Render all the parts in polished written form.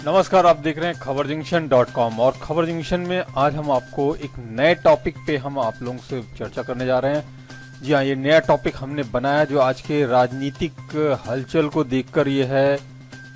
नमस्कार, आप देख रहे हैं खबरजंक्शन.com और खबर जंक्शन में आज हम आपको एक नए टॉपिक पे हम आप लोगों से चर्चा करने जा रहे हैं। जी हाँ, ये नया टॉपिक हमने बनाया जो आज के राजनीतिक हलचल को देखकर ये है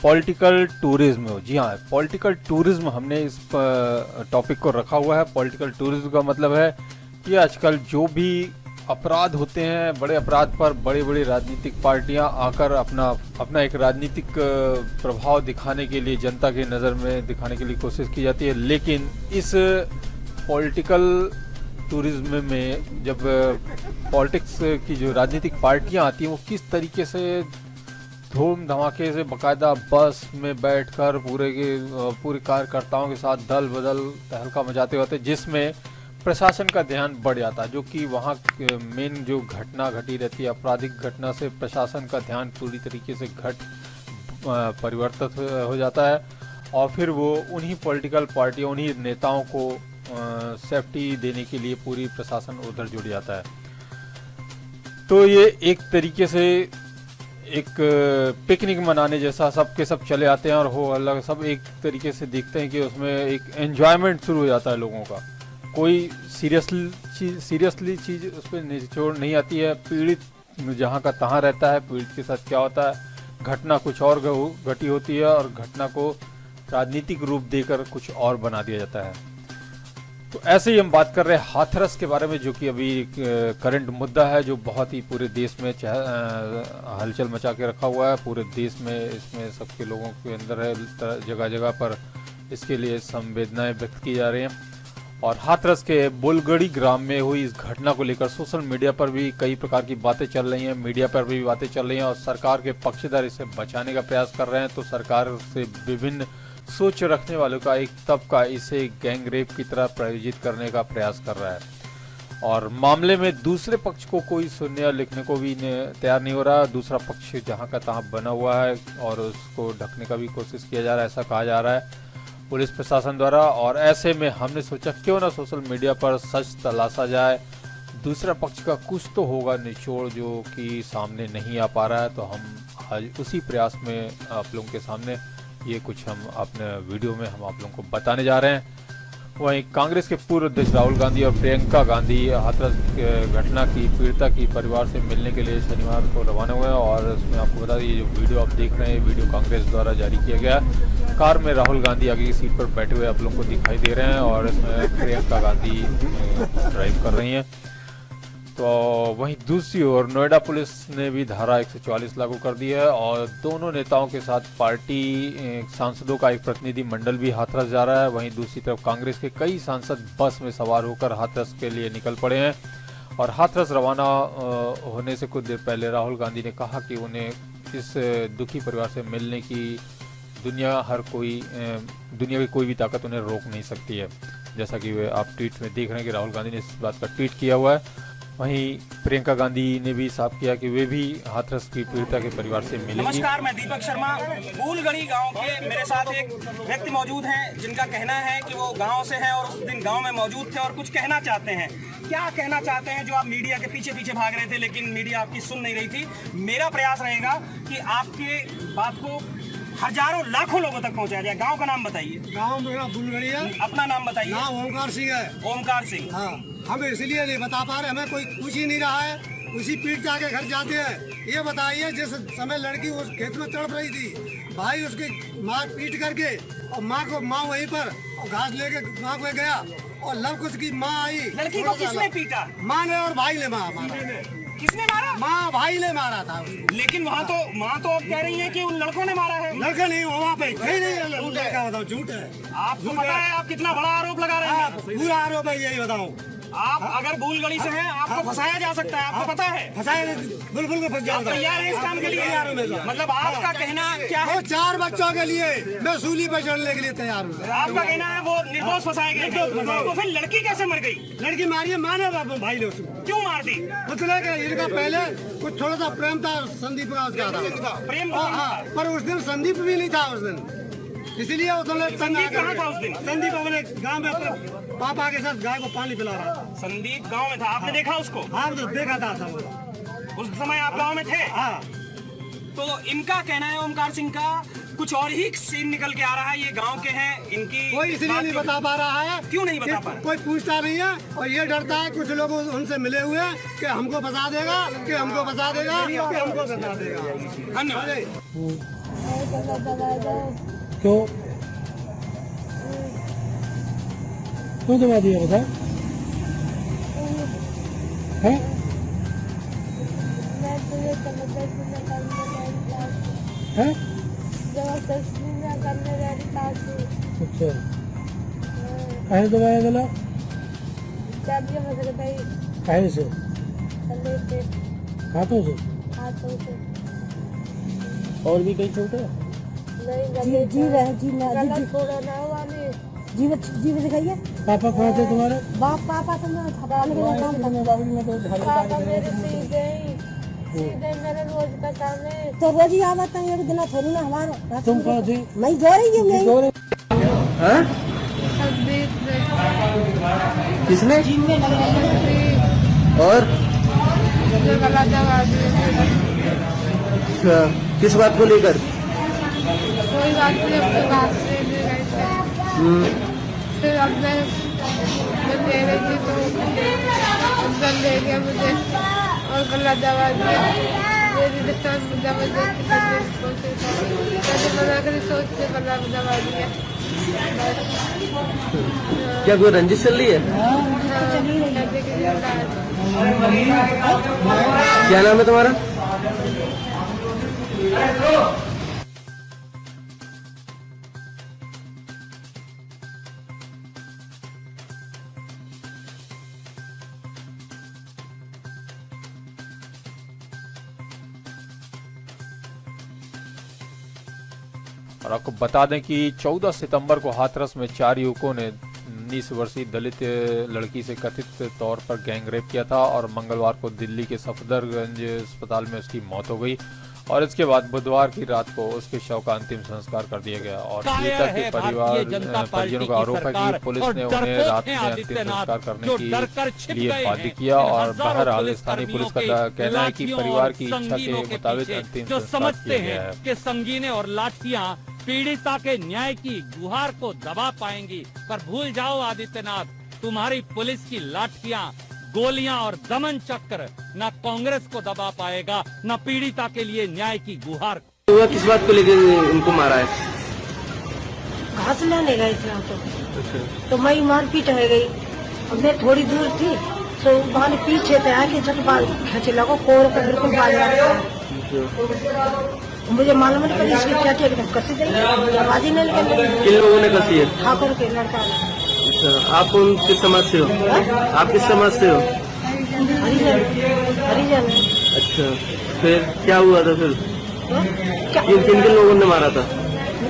पॉलिटिकल टूरिज्म। जी हाँ, पॉलिटिकल टूरिज्म हमने इस टॉपिक को रखा हुआ है। पॉलिटिकल टूरिज्म का मतलब है कि आजकल जो भी अपराध होते हैं, बड़े अपराध पर बड़ी बड़ी राजनीतिक पार्टियां आकर अपना एक राजनीतिक प्रभाव दिखाने के लिए, जनता के नज़र में दिखाने के लिए कोशिश की जाती है। लेकिन इस पॉलिटिकल टूरिज्म में जब पॉलिटिक्स की जो राजनीतिक पार्टियां आती हैं वो किस तरीके से धूम धमाके से बाकायदा बस में बैठकर पूरे कार्यकर्ताओं के साथ दल बदल तहलका मचाते होते, जिसमें प्रशासन का ध्यान बढ़ जाता है। जो कि वहाँ मेन जो घटना घटी रहती है, आपराधिक घटना से प्रशासन का ध्यान पूरी तरीके से परिवर्तित हो जाता है और फिर वो उन्हीं पॉलिटिकल पार्टियों, उन्हीं नेताओं को सेफ्टी देने के लिए पूरी प्रशासन उधर जुड़ जाता है। तो ये एक तरीके से एक पिकनिक मनाने जैसा सबके सब चले आते हैं और हो अलग सब एक तरीके से देखते हैं कि उसमें एक एंजॉयमेंट शुरू हो जाता है लोगों का। कोई सीरियसली चीज़ उस पर निचोड़ नहीं आती है। पीड़ित जहाँ का तहाँ रहता है, पीड़ित के साथ क्या होता है, घटना कुछ और घटी होती है और घटना को राजनीतिक रूप देकर कुछ और बना दिया जाता है। तो ऐसे ही हम बात कर रहे हैं हाथरस के बारे में, जो कि अभी करंट मुद्दा है, जो बहुत ही पूरे देश में हलचल मचा के रखा हुआ है। पूरे देश में इसमें सबके लोगों के अंदर है, जगह जगह पर इसके लिए संवेदनाएं व्यक्त की जा रही हैं। और हाथरस के बुलगड़ी ग्राम में हुई इस घटना को लेकर सोशल मीडिया पर भी कई प्रकार की बातें चल रही हैं, मीडिया पर भी बातें चल रही हैं और सरकार के पक्षधर इसे बचाने का प्रयास कर रहे हैं। तो सरकार से विभिन्न सोच रखने वालों का एक तबका इसे गैंग रेप की तरह प्रायोजित करने का प्रयास कर रहा है और मामले में दूसरे पक्ष को कोई सुनने या लिखने को भी तैयार नहीं हो रहा। दूसरा पक्ष जहां का तहां बना हुआ है और उसको ढकने का भी कोशिश किया जा रहा है, ऐसा कहा जा रहा है पुलिस प्रशासन द्वारा। और ऐसे में हमने सोचा क्यों ना सोशल मीडिया पर सच तलाशा जाए, दूसरा पक्ष का कुछ तो होगा निचोड़ जो कि सामने नहीं आ पा रहा है। तो हम आज उसी प्रयास में आप लोगों के सामने ये कुछ हम अपने वीडियो में हम आप लोगों को बताने जा रहे हैं। वहीं कांग्रेस के पूर्व अध्यक्ष राहुल गांधी और प्रियंका गांधी हाथरस घटना की पीड़िता की परिवार से मिलने के लिए शनिवार को रवाना हुए और इसमें आपको बता दें, ये जो वीडियो आप देख रहे हैं, वीडियो कांग्रेस द्वारा जारी किया गया। कार में राहुल गांधी आगे की सीट पर बैठे हुए आप लोगों को दिखाई दे रहे हैं और इसमें प्रियंका गांधी ड्राइव कर रही हैं। तो वहीं दूसरी ओर नोएडा पुलिस ने भी धारा 144 लागू कर दी है और दोनों नेताओं के साथ पार्टी सांसदों का एक प्रतिनिधि मंडल भी हाथरस जा रहा है। वहीं दूसरी तरफ कांग्रेस के कई सांसद बस में सवार होकर हाथरस के लिए निकल पड़े हैं और हाथरस रवाना होने से कुछ देर पहले राहुल गांधी ने कहा कि उन्हें इस दुखी परिवार से मिलने की दुनिया की कोई भी ताकत उन्हें रोक नहीं सकती है। जैसा कि वे आप ट्वीट में देख रहे हैं कि राहुल गांधी ने इस बात का ट्वीट किया हुआ है। वहीं प्रियंका गांधी ने भी साफ किया कि वे भी हाथरस की पीड़िता के परिवार से मिलेंगी। नमस्कार, मैं दीपक शर्मा। फूलगढ़ी गांव के मेरे साथ एक व्यक्ति मौजूद हैं जिनका कहना है कि वो गांव से हैं और उस दिन गांव में मौजूद थे और कुछ कहना चाहते हैं। क्या कहना चाहते हैं जो आप मीडिया के पीछे पीछे भाग रहे थे लेकिन मीडिया आपकी सुन नहीं रही थी? मेरा प्रयास रहेगा कि आपके बात को हजारों लाखों लोगों तक पहुंचाया जाए। गांव का नाम बताइए। गांव मेरा बुलगड़ी है। अपना नाम बताइए। नाम ओमकार सिंह है। ओमकार सिंह। हाँ, हम इसलिए नहीं बता पा रहे, हमें कोई पूछ ही नहीं रहा है। उसी पीट जाके घर जाते हैं। ये बताइए, जिस समय लड़की उस खेत में तड़प रही थी, भाई उसकी माँ पीट करके और माँ वहीं पर घास लेके माँ पे गया और लव कुछ की माँ आई। लड़की को किसने पीटा? माँ ने और भाई ने मारा। किसने मारा? माँ भाई ने मारा था। लेकिन वहाँ तो माँ तो अब कह रही है कि उन लड़कों ने मारा है। लड़का नहीं, वहाँ पे नहीं, लड़का बताओ, झूठ है। आपको पता है आप कितना बड़ा आरोप लगा रहे हैं? पूरा आरोप है, यही बताओ। आप अगर बुलगड़ी से हैं, आपको फंसाया जा सकता है, आपको पता है? फंसाया बिल्कुल फंस जाओ। तैयार है इस काम के लिए? मतलब आपका कहना क्या है? वो 4 बच्चों के लिए मैं सूली पर चढ़ने के लिए तैयार हूँ। आपका कहना है वो निर्दोष फंसाए गए थे, तो फिर लड़की कैसे मर गई? लड़की मारी है, माने भाई ने उसको। क्यों मार दी? मतलब इनका पहले कुछ थोड़ा सा प्रेम था संदीप का, उसका था प्रेम। हाँ, पर उस दिन संदीप भी नहीं था उस दिन, इसलिए उसने संदीप कहाँ था उस दिन? संदीप अपने गाँव में अपने पापा के साथ गाय को पानी पिला रहा था। संदीप गांव में था, आपने देखा उसको? हाँ, तो देखा था उस समय आप गांव में थे? हाँ। तो इनका कहना है, ओमकार सिंह का, कुछ और ही सीन निकल के आ रहा है। ये गांव के हैं, इनकी कोई इसलिए नहीं बता पा रहा है। क्यों नहीं बता पा रहा? कोई पूछता नहीं है और ये डरता है। कुछ लोग उनसे मिले हुए हैं कि हमको बता देगा, कि हमको बता देगा, कि हमको बता देगा। धन्यवाद। क्यों क्यों दबा दिया बता है? हैं? अच्छा काहे दबाया गला? काहे से? हाथों से? और भी कहीं चोट है? जीव दिखाइए। पापा कहाँ थे तुम्हारे? पापा तो मैं खदान के काम मेरे रोज का काम है। तो रोज ही आवता है, एक दिन थोड़ी ना हमारा। तुम कहाँ थे? मैं जो रही हूँ। हैं? किसने? और अच्छा, किस बात को लेकर? कोई बात नहीं, अपने बात से ले गए थे। फिर अब मैं दे रही थी तो उधर ले गया मुझे और गला दबा दिया। मेरी रिश्तेदार जबरदस्ती मैंने मना करी, सोच के गला दबा दिया। क्या कोई रंजिश चल रही है? क्या नाम है तुम्हारा? और आपको बता दें कि 14 सितंबर को हाथरस में 4 युवकों ने 19 वर्षीय दलित लड़की से कथित तौर पर गैंगरेप किया था और मंगलवार को दिल्ली के सफदरगंज अस्पताल में उसकी मौत हो गई और इसके बाद बुधवार की रात को उसके शव का अंतिम संस्कार कर दिया गया। और पीड़िता के परिजनों का आरोप है कि पुलिस ने उन्हें रात में अंतिम संस्कार करने के लिए बाध्य किया और बहरहाल स्थानीय पुलिस का कहना है कि परिवार की इच्छा के मुताबिक अंतिम संस्कार किया गया है। के संगीने और लाठियां पीड़िता के न्याय की गुहार को दबा पाएंगी, पर भूल जाओ आदित्यनाथ, तुम्हारी पुलिस की लाठियां, गोलियां और दमन चक्र न कांग्रेस को दबा पाएगा, न पीड़िता के लिए न्याय की गुहार। किस बात को लेकर उनको मारा है? घास लेने गए थे हम तो मैं मारपीट है गई। अब मैं थोड़ी दूर थी तो बाल पीछे थे आके जब बाल खींचे लगो कोर को बिल्कुल बाल मुझे मालूम नहीं पड़ी इसकी चाटी एकदम कसी गई, आवाज ही नहीं निकल। किन लोगों ने कसी है? ठाकुर के लड़का। आप कौन किस समाज से हो? आप किस समाज से हो? हरिजन। हरिजन। अच्छा, फिर क्या हुआ था? फिर किन किन लोगों ने मारा था?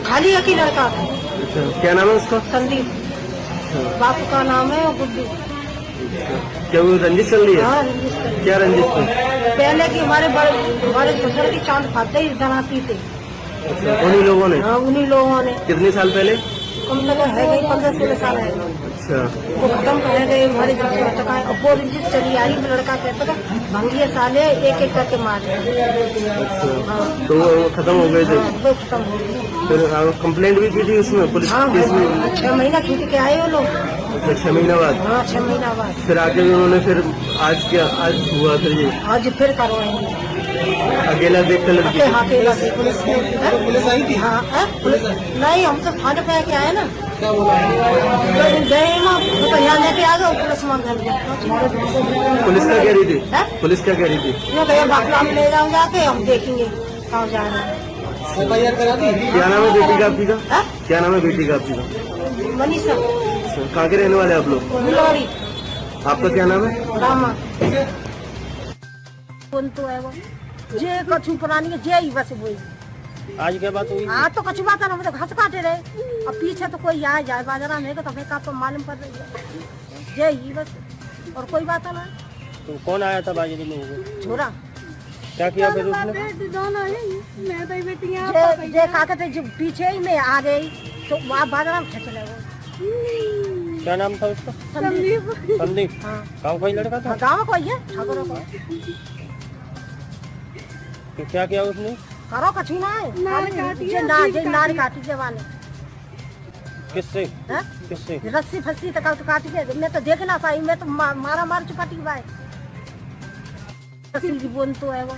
खाली एक ही लड़का था। अच्छा, क्या नाम है उसका? संदीप। बापू का नाम है गुड्डू। क्या वो रंजिश चल रही है? हाँ, रंजिश चल रही है। क्या रंजिश थी? पहले की हमारे ससुर की चांद खाते ही बनाती थी। अच्छा, उन्हीं लोगों ने? हाँ, उन्हीं लोगों ने। कितने साल पहले? कम से कम है गई 15-16 साल है। अच्छा, वो खत्म कर गए हमारे ससुर तक। अब वो रंजिश चली आई, लड़का कहता था भंगिए साले एक एक करके मार। अच्छा, तो वो खत्म हो गए थे? वो खत्म हो गई। फिर कंप्लेंट भी की थी उसमें पुलिस? हाँ, 6 महीना छूट के आए वो लोग। अच्छा, 6 महीना बाद? हाँ, 6 महीना बाद। फिर आके भी उन्होंने फिर आज हुआ फिर ये? आज फिर करवाएंगे। अकेला देख कर लड़की? अकेला से पुलिस आई थी? हाँ, पुलिस नहीं, हम तो थाने पे आके आए ना। गए ना तो यहाँ लेके आ गए पुलिस मान घर में। पुलिस क्या कह रही थी? पुलिस क्या कह रही थी? ये भैया बाकी हम ले जाओ जाके, हम देखेंगे कहाँ जा रहे हैं। क्या नाम है बेटी का आपकी का? क्या नाम है बेटी का आपकी का? मनीषा। कहाँ के रहने वाले आप लोग? बिलोरी। आपका क्या नाम है? रामा। कौन तो है वो जे कछु पुरानी जे ही बस वही। आज क्या बात हुई? हाँ, तो कछु बात है ना, हम तो घास काटे रहे। अब पीछे तो कोई आए जाए बाजारा में तो हमें का तो मालूम पड़ रही है जे ही बस, और कोई बात ना। तो कौन आया था बाजारे में? छोरा। क्या किया फिर उसने? जे काके थे जो पीछे ही में आ गई तो वहाँ बाजारा में खींच ले। क्या नाम था उसका? संदीप। संदीप। हाँ, गाँव का ही लड़का था? गाँव को ही है, ठाकुर को। तो क्या किया उसने? करो कछु ना है जे नार काटी के वाले किससे हैं? किससे रस्सी फस्सी तक तो काटी के मैं तो देखना पाई मैं तो मारा मार चुपाटी बाय रस्सी की बोन तो है वो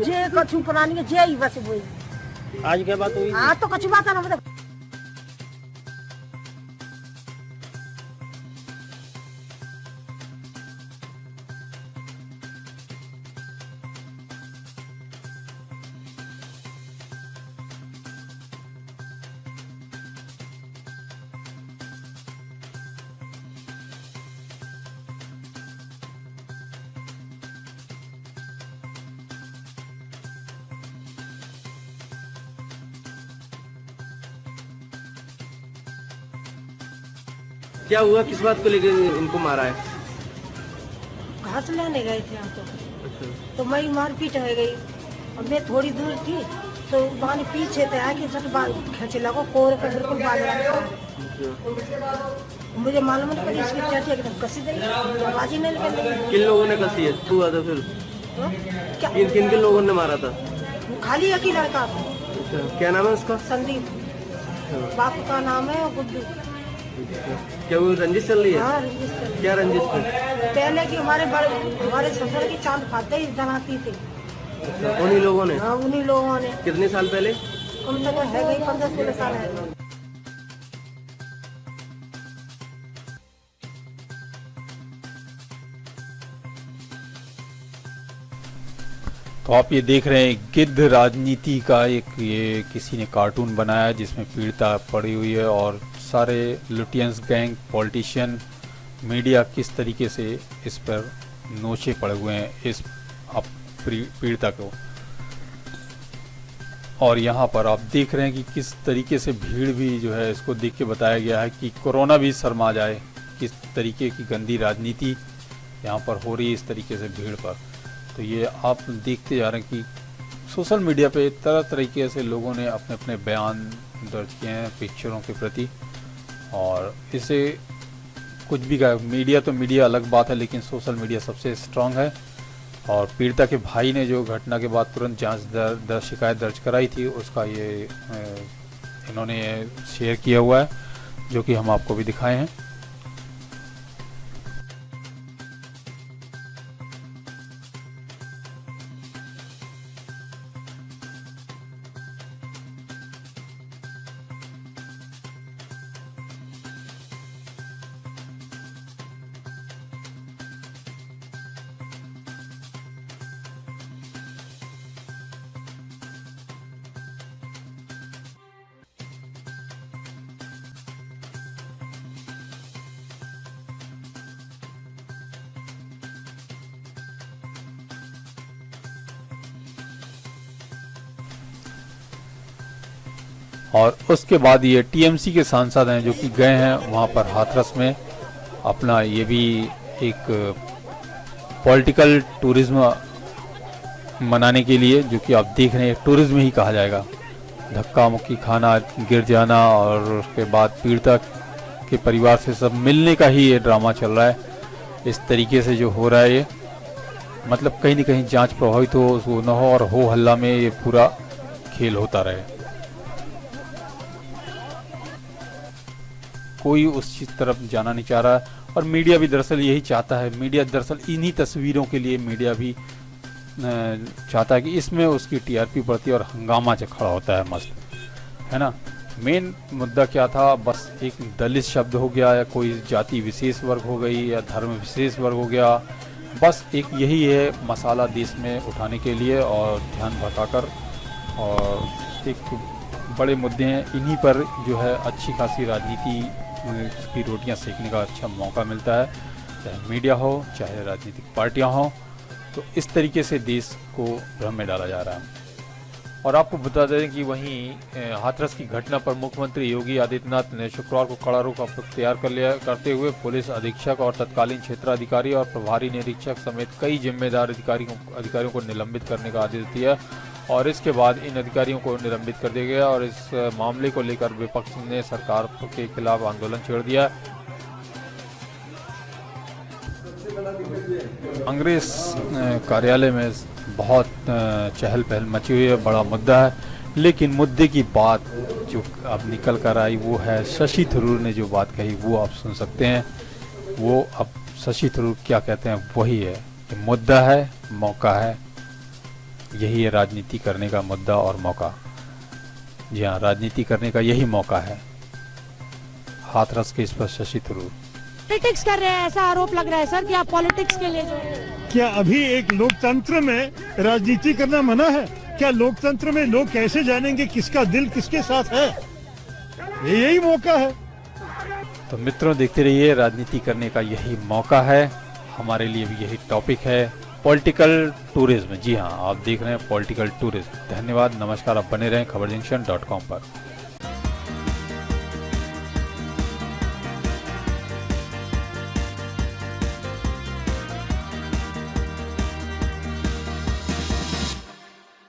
जे कछु पुरानी के जे ही बस वही आज क्या बात हुई? आज तो कछु बात ना मतलब क्या हुआ, किस बात को लेकर इनको मारा है? घास लेने गए थे यहाँ अच्छा। तो मैं मारपीट हो गई और मैं थोड़ी दूर थी तो बाल पीछे थे आके झट बाल खींचे लगो कोर का बिल्कुल बाल मुझे मालूम नहीं पड़ी इसकी चाची एकदम कसी गई आवाज ही नहीं निकल किन लोगों ने कसी है? तू आता फिर क्या किन किन लोगों ने मारा था? खाली एक ही लड़का था अच्छा, क्या नाम है उसका? संदीप बापू का नाम है गुड्डू क्या वो रंजिश चल रही है? हाँ रंजिश कर क्या रंजिश थी? पहले की हमारे ससुर की चांद खाते ही जनाती थी अच्छा, उन्हीं लोगों ने? हाँ उन्हीं लोगों ने कितने साल पहले? कम से कम है गई 15-16 साल है तो आप ये देख रहे हैं गिद्ध राजनीति का एक ये किसी ने कार्टून बनाया है जिसमें पीड़िता पड़ी हुई है और सारे लुटियंस गैंग पॉलिटिशियन मीडिया किस तरीके से इस पर नोचे पड़े हुए हैं इस पीड़िता को। और यहाँ पर आप देख रहे हैं कि किस तरीके से भीड़ भी जो है इसको देख के बताया गया है कि कोरोना भी शर्मा जाए, किस तरीके की गंदी राजनीति यहाँ पर हो रही है इस तरीके से भीड़ पर। तो ये आप देखते जा रहे हैं कि सोशल मीडिया पे तरह तरीके से लोगों ने अपने अपने बयान दर्ज किए हैं पिक्चरों के प्रति और इसे कुछ भी कहा मीडिया तो मीडिया अलग बात है लेकिन सोशल मीडिया सबसे स्ट्रांग है। और पीड़िता के भाई ने जो घटना के बाद तुरंत जांच शिकायत दर्ज कराई थी उसका ये इन्होंने शेयर किया हुआ है जो कि हम आपको भी दिखाए हैं। और उसके बाद ये टीएमसी के सांसद हैं जो कि गए हैं वहाँ पर हाथरस में अपना ये भी एक पॉलिटिकल टूरिज्म मनाने के लिए जो कि आप देख रहे हैं टूरिज्म ही कहा जाएगा। धक्का मुक्की खाना, गिर जाना और उसके बाद पीड़िता के परिवार से सब मिलने का ही ये ड्रामा चल रहा है। इस तरीके से जो हो रहा है ये मतलब कहीं न कहीं जांच प्रभावित हो न हो और हो हल्ला में ये पूरा खेल होता रहे। कोई उस चीज तरफ जाना नहीं चाह रहा है और मीडिया भी दरअसल यही चाहता है। मीडिया दरअसल इन्हीं तस्वीरों के लिए मीडिया भी चाहता है कि इसमें उसकी टीआरपी बढ़ती है और हंगामा खड़ा होता है मसला, है ना। मेन मुद्दा क्या था, बस एक दलित शब्द हो गया या कोई जाति विशेष वर्ग हो गई या धर्म विशेष वर्ग हो गया, बस एक यही है मसाला देश में उठाने के लिए और ध्यान भटकाकर और एक बड़े मुद्दे हैं। इन्हीं पर जो है अच्छी खासी राजनीति की रोटियां सेकने का अच्छा मौका मिलता है, चाहे मीडिया हो चाहे राजनीतिक पार्टियां हो। तो इस तरीके से देश को भ्रम में डाला जा रहा है। और आपको बता दें कि वहीं हाथरस की घटना पर मुख्यमंत्री योगी आदित्यनाथ ने शुक्रवार को कड़ा रुख अख्तियार करते हुए पुलिस अधीक्षक और तत्कालीन क्षेत्राधिकारी और प्रभारी निरीक्षक समेत कई जिम्मेदार अधिकारियों को निलंबित करने का आदेश दिया और इसके बाद इन अधिकारियों को निलंबित कर दिया गया और इस मामले को लेकर विपक्ष ने सरकार के खिलाफ आंदोलन छेड़ दिया। कांग्रेस कार्यालय में बहुत चहल पहल मची हुई है, बड़ा मुद्दा है। लेकिन मुद्दे की बात जो अब निकल कर आई वो है शशि थरूर ने जो बात कही, वो आप सुन सकते हैं। वो अब शशि थरूर क्या कहते हैं वही है कि मुद्दा है, मौका है, यही है राजनीति करने का मुद्दा और मौका। जी हाँ, राजनीति करने का यही मौका है। हाथरस के इस पर शशि थरूर पॉलिटिक्स कर रहे हैं, ऐसा आरोप लग रहा है सर कि आप पॉलिटिक्स के लिए जो क्या अभी एक लोकतंत्र में राजनीति करना मना है? क्या लोकतंत्र में लोग कैसे जानेंगे किसका दिल किसके साथ है? यही मौका है। तो मित्रों, देखते रहिए, राजनीति करने का यही मौका है। हमारे लिए भी यही टॉपिक है, पॉलिटिकल टूरिज्म। जी हाँ, आप देख रहे हैं पॉलिटिकल टूरिज्म। धन्यवाद, नमस्कार। आप बने रहें खबरजंक्शन.com पर।